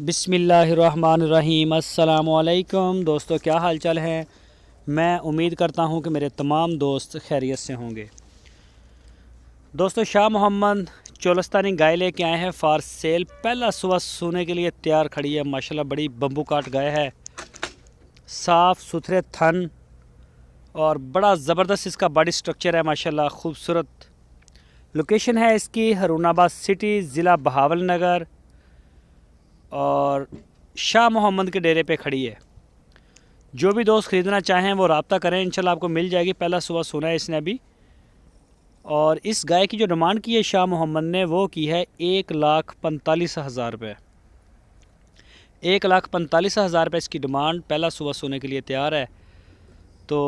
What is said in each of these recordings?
बिस्मिल्लाहिर्रहमानिर्रहीम। अस्सलामुअलैकुम दोस्तों, क्या हाल चाल है। मैं उम्मीद करता हूँ कि मेरे तमाम दोस्त खैरियत से होंगे। दोस्तों, शाह मोहम्मद चोलस्तानी गाय लेके आए हैं फॉर सेल। पहला सुबह सोने के लिए तैयार खड़ी है। माशाल्लाह बड़ी बम्बू काट गाय है, साफ़ सुथरे थन और बड़ा ज़बरदस्त इसका बॉडी स्ट्रक्चर है। माशाल्लाह खूबसूरत लोकेशन है इसकी हरूनाबाद सिटी, ज़िला बहावलनगर, और शाह मोहम्मद के डेरे पे खड़ी है। जो भी दोस्त ख़रीदना चाहें वो रब्ता करें, इंशाल्लाह आपको मिल जाएगी। पहला सुबह सोना है इसने अभी। और इस गाय की जो डिमांड की है शाह मोहम्मद ने, वो की है 1,45,000 रुपये। 1,45,000 रुपये इसकी डिमांड। पहला सुबह सोने के लिए तैयार है। तो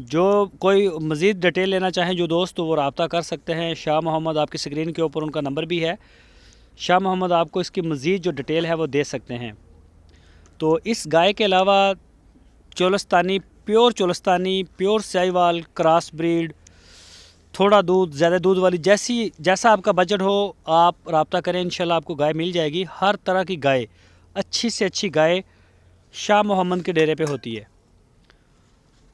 जो कोई मज़ीद डिटेल लेना चाहें जो दोस्त, तो वो रब्ता कर सकते हैं। शाह मोहम्मद आपकी स्क्रीन के ऊपर उनका नंबर भी है। शाह मोहम्मद आपको इसकी मज़ीद जो डिटेल है वो दे सकते हैं। तो इस गाय के अलावा Cholistani, pure Sahiwal cross breed, थोड़ा दूध ज़्यादा दूध वाली, जैसा आपका बजट हो आप रब्ता करें, इंशाल्लाह आपको गाय मिल जाएगी। हर तरह की गाय, अच्छी से अच्छी गाय शाह मोहम्मद के डेरे पे होती है।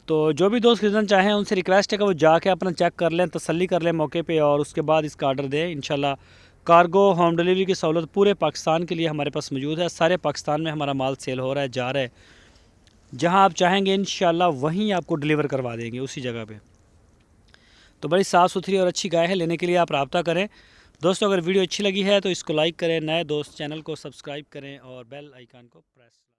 तो जो भी दोस्त खरीदना चाहें उनसे रिक्वेस्ट है कि वो जाके अपना चेक कर लें, तसल्ली कर लें मौके पे, और उसके बाद इसका ऑर्डर दें। इंशाल्लाह कार्गो होम डिलीवरी की सहूलत पूरे पाकिस्तान के लिए हमारे पास मौजूद है। सारे पाकिस्तान में हमारा माल सेल हो रहा है, जा रहा है। जहां आप चाहेंगे इंशाल्लाह वहीं आपको डिलीवर करवा देंगे, उसी जगह पे। तो बड़ी साफ़ सुथरी और अच्छी गाय है। लेने के लिए आप रब्ता करें। दोस्तों, अगर वीडियो अच्छी लगी है तो इसको लाइक करें, नए दोस्त चैनल को सब्सक्राइब करें और बेल आइकन को प्रेस